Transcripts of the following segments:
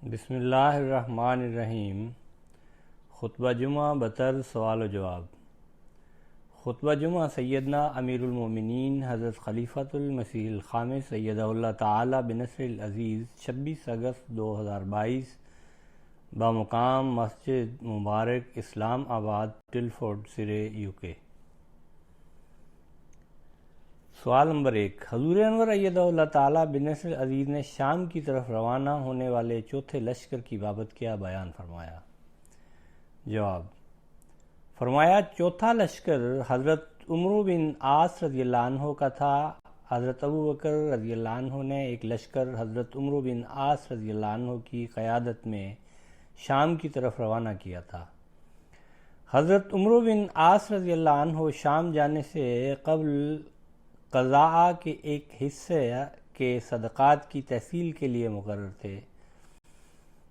بسم اللہ الرحمن الرحیم۔ خطبہ جمعہ بطرز سوال و جواب۔ خطبہ جمعہ سیدنا امیر المومنین حضرت خلیفۃ المسیح الخامس سیدہ اللہ تعالی بنصر العزیز 26 اگست 2022 بمقام مسجد مبارک اسلام آباد ٹلفورڈ سرے UK۔ سوال نمبر 1، حضور انور ایدہ اللہ تعالیٰ بنصر العزیز نے شام کی طرف روانہ ہونے والے چوتھے لشکر کی بابت کیا بیان فرمایا؟ جواب، فرمایا چوتھا لشکر حضرت عمرو بن عاص رضی اللہ عنہ کا تھا۔ حضرت ابو بکر رضی اللہ عنہ نے ایک لشکر حضرت عمرو بن عاص رضی اللہ عنہ کی قیادت میں شام کی طرف روانہ کیا تھا۔ حضرت عمرو بن عاص رضی اللہ عنہ شام جانے سے قبل قضاء کے ایک حصے کے صدقات کی تحصیل کے لیے مقرر تھے۔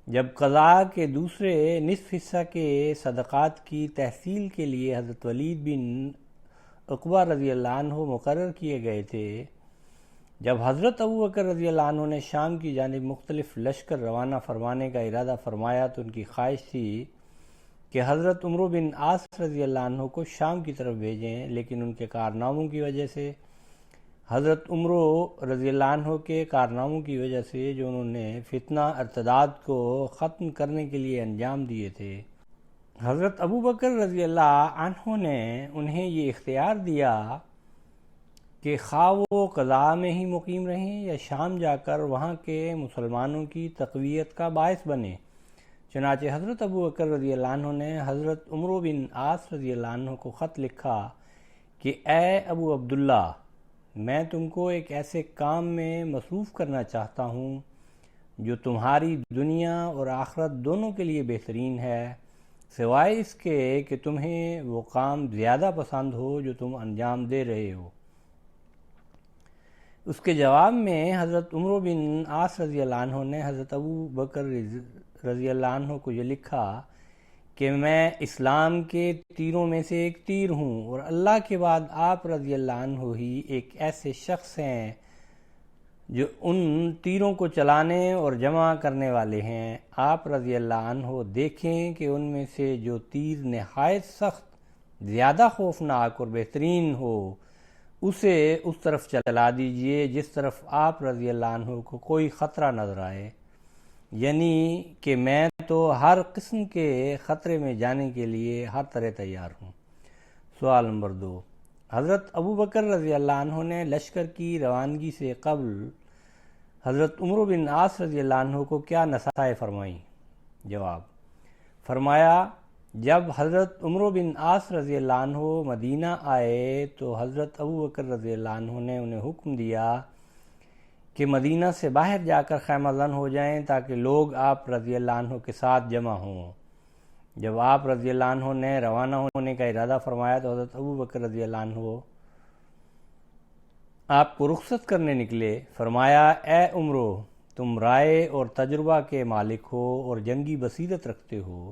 جب قضاء کے دوسرے نصف حصہ کے صدقات کی تحصیل کے لیے حضرت ولید بن عقبہ رضی اللہ عنہ مقرر کیے گئے تھے، جب حضرت ابو بکر رضی اللہ عنہ نے شام کی جانب مختلف لشکر روانہ فرمانے کا ارادہ فرمایا تو ان کی خواہش تھی کہ حضرت عمرو بن عاص رضی اللہ عنہ کو شام کی طرف بھیجیں، لیکن ان کے کارناموں کی وجہ سے، حضرت عمرو رضی اللہ عنہ کے کارناموں کی وجہ سے جو انہوں نے فتنہ ارتداد کو ختم کرنے کے لیے انجام دیے تھے، حضرت ابو بکر رضی اللہ عنہ نے انہیں یہ اختیار دیا کہ خواہ وہ قضاء میں ہی مقیم رہیں یا شام جا کر وہاں کے مسلمانوں کی تقویت کا باعث بنے۔ چنانچہ حضرت ابو بکر رضی اللہ عنہ نے حضرت عمرو بن عاص رضی اللہ عنہ کو خط لکھا کہ اے ابو عبداللہ، میں تم کو ایک ایسے کام میں مصروف کرنا چاہتا ہوں جو تمہاری دنیا اور آخرت دونوں کے لیے بہترین ہے، سوائے اس کے کہ تمہیں وہ کام زیادہ پسند ہو جو تم انجام دے رہے ہو۔ اس کے جواب میں حضرت عمرو بن عاص رضی اللہ عنہ نے حضرت ابو بکر رضی اللہ عنہ کو یہ لکھا کہ میں اسلام کے تیروں میں سے ایک تیر ہوں، اور اللہ کے بعد آپ رضی اللہ عنہ ہی ایک ایسے شخص ہیں جو ان تیروں کو چلانے اور جمع کرنے والے ہیں۔ آپ رضی اللہ عنہ دیکھیں کہ ان میں سے جو تیر نہایت سخت، زیادہ خوفناک اور بہترین ہو، اسے اس طرف چلا دیجئے جس طرف آپ رضی اللہ عنہ کو کوئی خطرہ نظر آئے، یعنی کہ میں تو ہر قسم کے خطرے میں جانے کے لیے ہر طرح تیار ہوں۔ سوال نمبر 2، حضرت ابو بکر رضی اللہ عنہ نے لشکر کی روانگی سے قبل حضرت عمرو بن عاص رضی اللہ عنہ کو کیا نصیحتیں فرمائیں؟ جواب، فرمایا جب حضرت عمرو بن عاص رضی اللہ عنہ مدینہ آئے تو حضرت ابو بکر رضی اللہ عنہ نے انہیں حکم دیا کہ مدینہ سے باہر جا کر خیمہ زن ہو جائیں تاکہ لوگ آپ رضی اللہ عنہ کے ساتھ جمع ہوں۔ جب آپ رضی اللہ عنہ نے روانہ ہونے کا ارادہ فرمایا تو حضرت ابو بکر رضی اللہ عنہ آپ کو رخصت کرنے نکلے۔ فرمایا اے عمرو، تم رائے اور تجربہ کے مالک ہو اور جنگی بصیرت رکھتے ہو،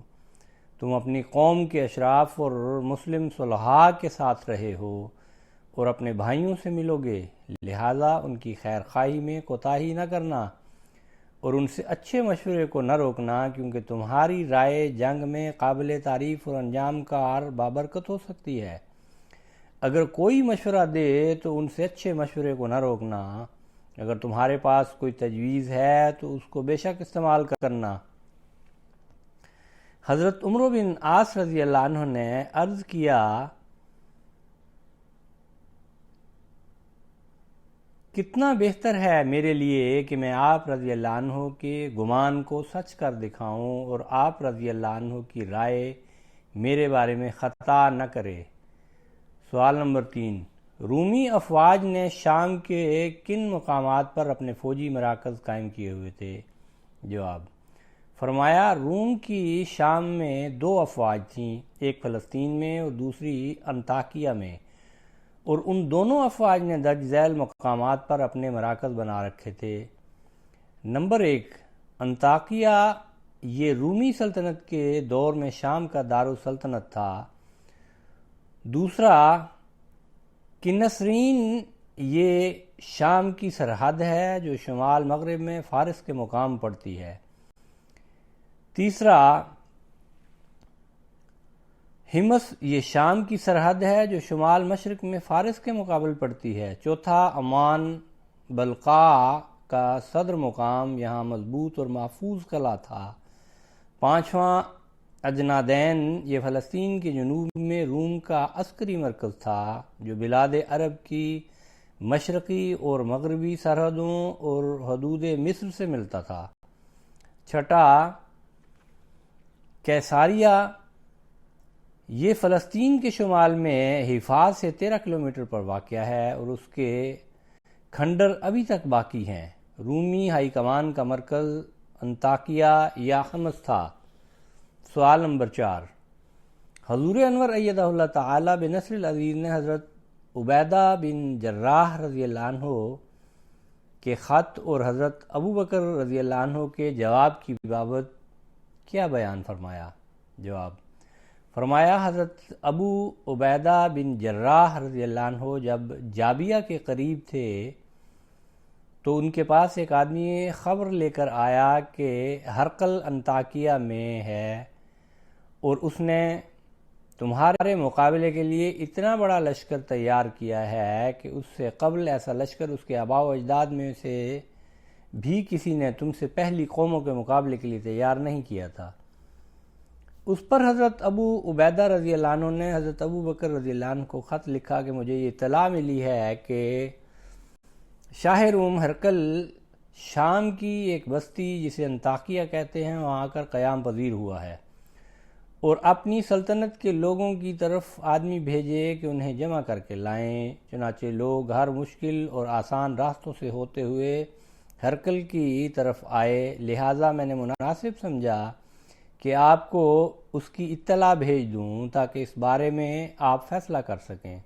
تم اپنی قوم کے اشراف اور مسلم صلحاء کے ساتھ رہے ہو اور اپنے بھائیوں سے ملو گے، لہذا ان کی خیر خواہی میں کوتاہی نہ کرنا اور ان سے اچھے مشورے کو نہ روکنا، کیونکہ تمہاری رائے جنگ میں قابل تعریف اور انجام کار بابرکت ہو سکتی ہے۔ اگر کوئی مشورہ دے تو ان سے اچھے مشورے کو نہ روکنا، اگر تمہارے پاس کوئی تجویز ہے تو اس کو بے شک استعمال کرنا۔ حضرت عمرو بن عاص رضی اللہ عنہ نے عرض کیا، کتنا بہتر ہے میرے لیے کہ میں آپ رضی اللہ عنہ کے گمان کو سچ کر دکھاؤں اور آپ رضی اللہ عنہ کی رائے میرے بارے میں خطا نہ کرے۔ سوال نمبر 3، رومی افواج نے شام کے کن مقامات پر اپنے فوجی مراکز قائم کیے ہوئے تھے؟ جواب، فرمایا روم کی شام میں 2 افواج تھیں، ایک فلسطین میں اور دوسری انطاکیہ میں، اور ان دونوں افواج نے درج ذیل مقامات پر اپنے مراکز بنا رکھے تھے۔ نمبر 1، انطاکیہ یہ رومی سلطنت کے دور میں شام کا دارالسلطنت تھا۔ دوسرا، کنسرین یہ شام کی سرحد ہے جو شمال مغرب میں فارس کے مقام پڑتی ہے۔ تیسرا حمص یہ شام کی سرحد ہے جو شمال مشرق میں فارس کے مقابل پڑتی ہے۔ چوتھا عمان بلقاء کا صدر مقام یہاں مضبوط اور محفوظ قلعہ تھا۔ پانچواں اجنادین یہ فلسطین کے جنوب میں روم کا عسکری مرکز تھا جو بلاد عرب کی مشرقی اور مغربی سرحدوں اور حدود مصر سے ملتا تھا۔ چھٹا کیساریہ یہ فلسطین کے شمال میں حفاظ سے 13 کلومیٹر پر واقع ہے اور اس کے کھنڈر ابھی تک باقی ہیں۔ رومی ہائی کمان کا مرکز انطاکیہ یا حمص تھا۔ سوال نمبر 4، حضور انور ایدہ اللہ تعالی بنصر العزیز نے حضرت عبیدہ بن جراح رضی اللہ عنہ کے خط اور حضرت ابو بکر رضی اللہ عنہ کے جواب کی بابت کیا بیان فرمایا؟ جواب، فرمایا حضرت ابو عبیدہ بن جراح رضی اللہ عنہ جب جابیہ کے قریب تھے تو ان کے پاس ایک آدمی خبر لے کر آیا کہ ہرقل انطاکیہ میں ہے اور اس نے تمہارے مقابلے کے لیے اتنا بڑا لشکر تیار کیا ہے کہ اس سے قبل ایسا لشکر اس کے آباء و اجداد میں سے بھی کسی نے تم سے پہلی قوموں کے مقابلے کے لیے تیار نہیں کیا تھا۔ اس پر حضرت ابو عبیدہ رضی اللہ عنہ نے حضرت ابو بکر رضی اللہ عنہ کو خط لکھا کہ مجھے یہ اطلاع ملی ہے کہ شاہ روم ہرقل شام کی ایک بستی جسے انطاکیہ کہتے ہیں وہاں آ کر قیام پذیر ہوا ہے اور اپنی سلطنت کے لوگوں کی طرف آدمی بھیجے کہ انہیں جمع کر کے لائیں۔ چنانچہ لوگ ہر مشکل اور آسان راستوں سے ہوتے ہوئے ہرقل کی طرف آئے، لہٰذا میں نے مناسب سمجھا کہ آپ کو اس کی اطلاع بھیج دوں تاکہ اس بارے میں آپ فیصلہ کر سکیں۔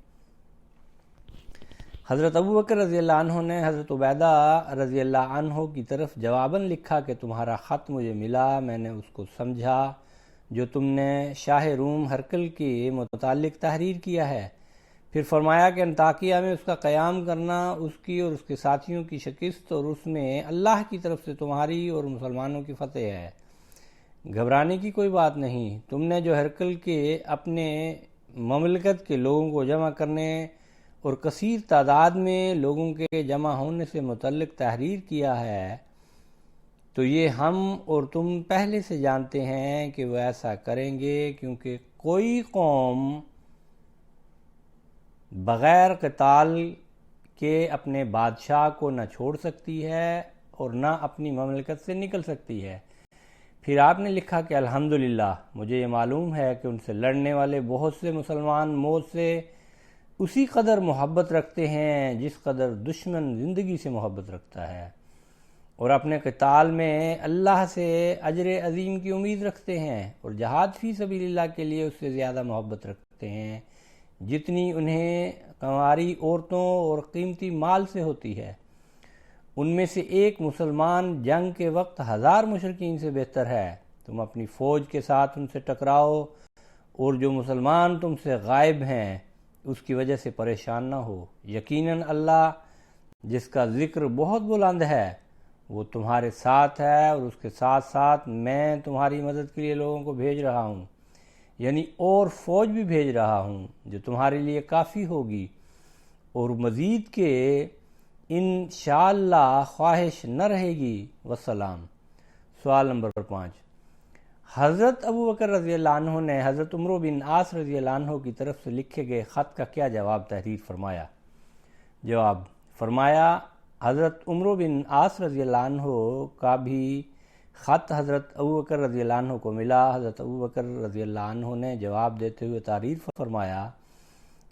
حضرت ابو بکر رضی اللہ عنہ نے حضرت عبیدہ رضی اللہ عنہ کی طرف جواباً لکھا کہ تمہارا خط مجھے ملا، میں نے اس کو سمجھا جو تم نے شاہ روم ہرقل کے متعلق تحریر کیا ہے۔ پھر فرمایا کہ انطاکیہ میں اس کا قیام کرنا اس کی اور اس کے ساتھیوں کی شکست اور اس میں اللہ کی طرف سے تمہاری اور مسلمانوں کی فتح ہے۔ گھبرانے کی کوئی بات نہیں، تم نے جو ہرقل کے اپنے مملکت کے لوگوں کو جمع کرنے اور کثیر تعداد میں لوگوں کے جمع ہونے سے متعلق تحریر کیا ہے تو یہ ہم اور تم پہلے سے جانتے ہیں کہ وہ ایسا کریں گے، کیونکہ کوئی قوم بغیر قتال کے اپنے بادشاہ کو نہ چھوڑ سکتی ہے اور نہ اپنی مملکت سے نکل سکتی ہے۔ پھر آپ نے لکھا کہ الحمدللہ مجھے یہ معلوم ہے کہ ان سے لڑنے والے بہت سے مسلمان موت سے اسی قدر محبت رکھتے ہیں جس قدر دشمن زندگی سے محبت رکھتا ہے، اور اپنے قتال میں اللہ سے اجر عظیم کی امید رکھتے ہیں اور جہاد فی سبیل اللہ کے لیے اس سے زیادہ محبت رکھتے ہیں جتنی انہیں کنواری عورتوں اور قیمتی مال سے ہوتی ہے۔ ان میں سے ایک مسلمان جنگ کے وقت 1000 مشرکین سے بہتر ہے۔ تم اپنی فوج کے ساتھ ان سے ٹکراؤ اور جو مسلمان تم سے غائب ہیں اس کی وجہ سے پریشان نہ ہو۔ یقیناً اللہ جس کا ذکر بہت بلند ہے وہ تمہارے ساتھ ہے، اور اس کے ساتھ ساتھ میں تمہاری مدد کے لیے لوگوں کو بھیج رہا ہوں، یعنی اور فوج بھی بھیج رہا ہوں جو تمہارے لیے کافی ہوگی، اور مزید کہ انشاءاللہ خواہش نہ رہے گی۔ والسلام۔ سوال نمبر 5، حضرت ابو بکر رضی اللہ عنہ نے حضرت عمرو بن عاص رضی اللہ عنہ کی طرف سے لکھے گئے خط کا کیا جواب تحریر فرمایا؟ جواب، فرمایا حضرت عمرو بن عاص رضی اللہ عنہ کا بھی خط حضرت ابو بکر رضی اللہ عنہ کو ملا۔ حضرت ابو بکر رضی اللہ عنہ نے جواب دیتے ہوئے تحریر فرمایا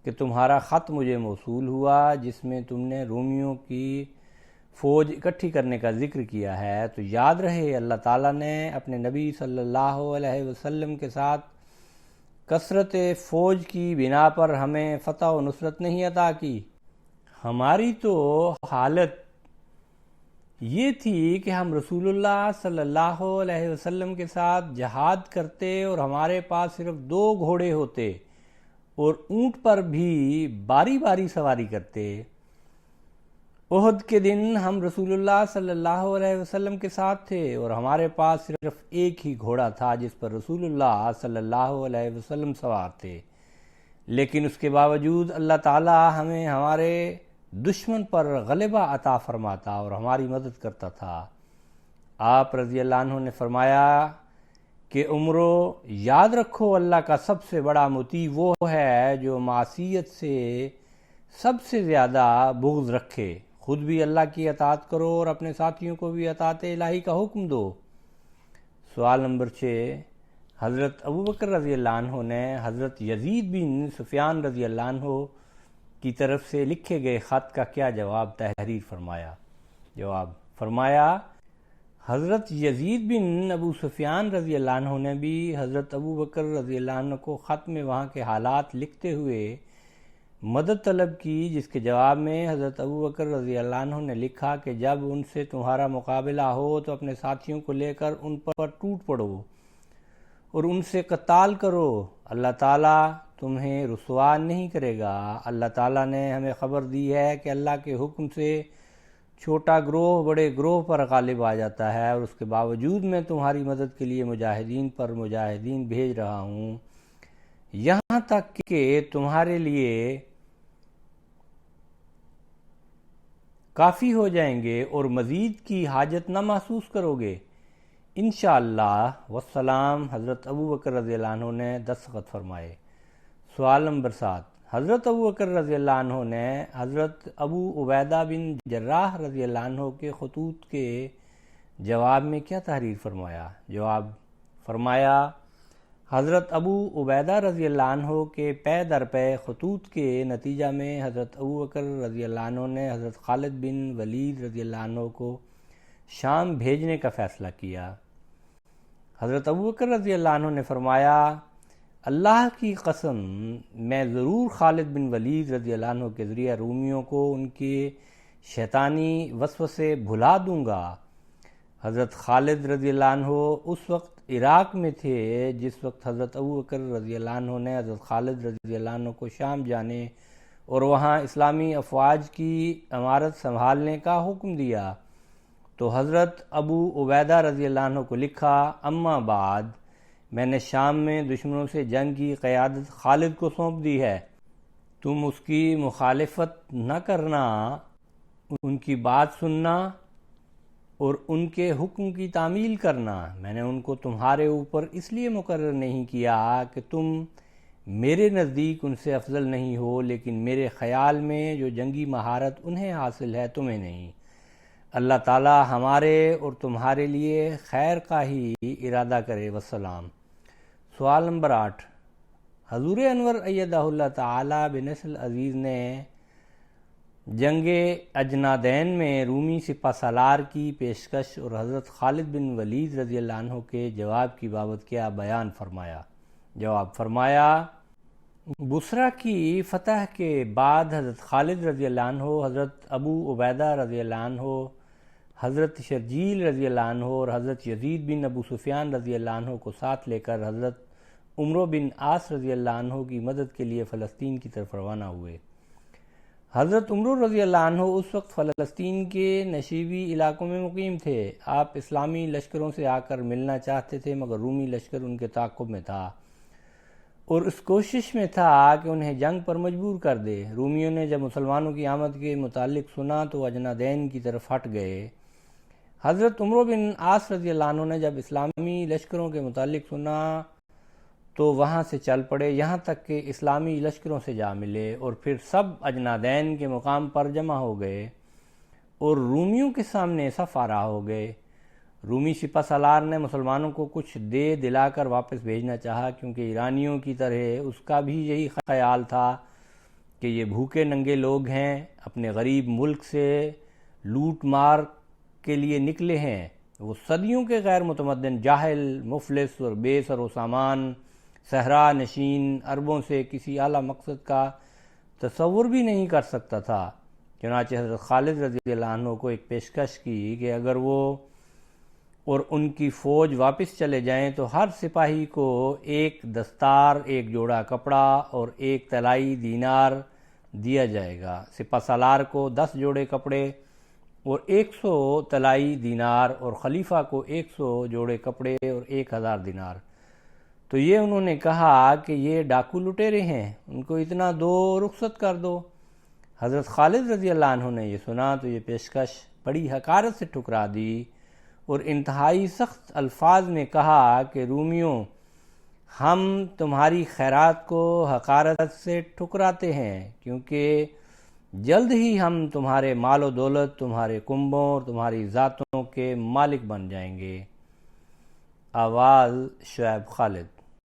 کہ تمہارا خط مجھے موصول ہوا جس میں تم نے رومیوں کی فوج اکٹھی کرنے کا ذکر کیا ہے، تو یاد رہے اللہ تعالیٰ نے اپنے نبی صلی اللہ علیہ وسلم کے ساتھ کثرت فوج کی بنا پر ہمیں فتح و نصرت نہیں عطا کی۔ ہماری تو حالت یہ تھی کہ ہم رسول اللہ صلی اللہ علیہ وسلم کے ساتھ جہاد کرتے اور ہمارے پاس صرف 2 گھوڑے ہوتے اور اونٹ پر بھی باری باری سواری کرتے، احد کے دن ہم رسول اللہ صلی اللہ علیہ وسلم کے ساتھ تھے اور ہمارے پاس صرف ایک ہی گھوڑا تھا جس پر رسول اللہ صلی اللہ علیہ وسلم سوار تھے، لیکن اس کے باوجود اللہ تعالی ہمیں ہمارے دشمن پر غلبہ عطا فرماتا اور ہماری مدد کرتا تھا۔ آپ رضی اللہ عنہ نے فرمایا کہ عمرو، یاد رکھو اللہ کا سب سے بڑا مطیع وہ ہے جو معصیت سے سب سے زیادہ بغض رکھے۔ خود بھی اللہ کی اطاعت کرو اور اپنے ساتھیوں کو بھی اطاعت الہی کا حکم دو۔ سوال نمبر 6، حضرت ابوبکر رضی اللہ عنہ نے حضرت یزید بن سفیان رضی اللہ عنہ کی طرف سے لکھے گئے خط کا کیا جواب تحریر فرمایا؟ جواب فرمایا، حضرت یزید بن ابو سفیان رضی اللہ عنہ نے بھی حضرت ابوبکر رضی اللہ عنہ کو خط میں وہاں کے حالات لکھتے ہوئے مدد طلب کی، جس کے جواب میں حضرت ابوبکر رضی اللہ عنہ نے لکھا کہ جب ان سے تمہارا مقابلہ ہو تو اپنے ساتھیوں کو لے کر ان پر ٹوٹ پڑو اور ان سے قتال کرو، اللہ تعالیٰ تمہیں رسوا نہیں کرے گا۔ اللہ تعالیٰ نے ہمیں خبر دی ہے کہ اللہ کے حکم سے چھوٹا گروہ بڑے گروہ پر غالب آ جاتا ہے، اور اس کے باوجود میں تمہاری مدد کے لیے مجاہدین پر مجاہدین بھیج رہا ہوں، یہاں تک کہ تمہارے لیے کافی ہو جائیں گے اور مزید کی حاجت نہ محسوس کرو گے، انشاءاللہ والسلام۔ حضرت ابوبکر رضی اللہ عنہ نے دستخط فرمائے۔ سوال نمبر 7، حضرت ابوبکر رضی اللہ عنہ نے حضرت ابو عبیدہ بن جراح رضی اللہ عنہ کے خطوط کے جواب میں کیا تحریر فرمایا؟ جواب فرمایا، حضرت ابو عبیدہ رضی اللہ عنہ کے پے در پے خطوط کے نتیجہ میں حضرت ابوبکر رضی اللہ عنہ نے حضرت خالد بن ولید رضی اللہ عنہ کو شام بھیجنے کا فیصلہ کیا۔ حضرت ابوبکر رضی اللہ عنہ نے فرمایا، اللہ کی قسم میں ضرور خالد بن ولید رضی اللہ عنہ کے ذریعہ رومیوں کو ان کے شیطانی وسوسے بھلا دوں گا۔ حضرت خالد رضی اللہ عنہ اس وقت عراق میں تھے جس وقت حضرت ابوبکر رضی اللہ عنہ نے حضرت خالد رضی اللہ عنہ کو شام جانے اور وہاں اسلامی افواج کی امارت سنبھالنے کا حکم دیا، تو حضرت ابو عبیدہ رضی اللہ عنہ کو لکھا، اما بعد، میں نے شام میں دشمنوں سے جنگ کی قیادت خالد کو سونپ دی ہے، تم اس کی مخالفت نہ کرنا، ان کی بات سننا اور ان کے حکم کی تعمیل کرنا۔ میں نے ان کو تمہارے اوپر اس لیے مقرر نہیں کیا کہ تم میرے نزدیک ان سے افضل نہیں ہو، لیکن میرے خیال میں جو جنگی مہارت انہیں حاصل ہے تمہیں نہیں۔ اللہ تعالی ہمارے اور تمہارے لیے خیر کا ہی ارادہ کرے، والسلام۔ سوال نمبر 8، حضور انور ایدہ اللہ تعالی بنصر عزیز نے جنگ اجنادین میں رومی سپہ سالار کی پیشکش اور حضرت خالد بن ولید رضی اللہ عنہ کے جواب کی بابت کیا بیان فرمایا؟ جواب فرمایا، بصرہ کی فتح کے بعد حضرت خالد رضی اللہ عنہ حضرت ابو عبیدہ رضی اللہ عنہ، حضرت شرجیل رضی اللہ عنہ اور حضرت یزید بن ابو سفیان رضی اللہ عنہ کو ساتھ لے کر حضرت عمرو بن عاص رضی اللہ عنہ کی مدد کے لیے فلسطین کی طرف روانہ ہوئے۔ حضرت عمرو رضی اللہ عنہ اس وقت فلسطین کے نشیبی علاقوں میں مقیم تھے۔ آپ اسلامی لشکروں سے آ کر ملنا چاہتے تھے، مگر رومی لشکر ان کے تعاقب میں تھا اور اس کوشش میں تھا کہ انہیں جنگ پر مجبور کر دے۔ رومیوں نے جب مسلمانوں کی آمد کے متعلق سنا تو اجنادین کی طرف ہٹ گئے۔ حضرت عمرو بن عاص رضی اللہ عنہ نے جب اسلامی لشکروں کے متعلق سنا تو وہاں سے چل پڑے، یہاں تک کہ اسلامی لشکروں سے جا ملے اور پھر سب اجنادین کے مقام پر جمع ہو گئے اور رومیوں کے سامنے صف آرا ہو گئے۔ رومی سپہ سالار نے مسلمانوں کو کچھ دے دلا کر واپس بھیجنا چاہا، کیونکہ ایرانیوں کی طرح اس کا بھی یہی خیال تھا کہ یہ بھوکے ننگے لوگ ہیں، اپنے غریب ملک سے لوٹ مار کے لیے نکلے ہیں۔ وہ صدیوں کے غیر متمدن، جاہل، مفلس اور بے سر و سامان صحرا نشین عربوں سے کسی اعلیٰ مقصد کا تصور بھی نہیں کر سکتا تھا۔ چنانچہ حضرت خالد رضی اللہ عنہ کو ایک پیشکش کی کہ اگر وہ اور ان کی فوج واپس چلے جائیں تو ہر سپاہی کو ایک دستار، ایک جوڑا کپڑا اور ایک طلائی دینار دیا جائے گا۔ سپہ سالار کو 10 جوڑے کپڑے اور 100 طلائی دینار اور خلیفہ کو 100 جوڑے کپڑے اور 1000 دینار۔ تو یہ انہوں نے کہا کہ یہ ڈاکو لٹیرے ہیں، ان کو اتنا دو، رخصت کر دو۔ حضرت خالد رضی اللہ عنہ نے یہ سنا تو یہ پیشکش بڑی حقارت سے ٹھکرا دی اور انتہائی سخت الفاظ میں کہا کہ رومیوں، ہم تمہاری خیرات کو حقارت سے ٹھکراتے ہیں، کیونکہ جلد ہی ہم تمہارے مال و دولت، تمہارے کنبوں اور تمہاری ذاتوں کے مالک بن جائیں گے۔ آواز شعیب خالد۔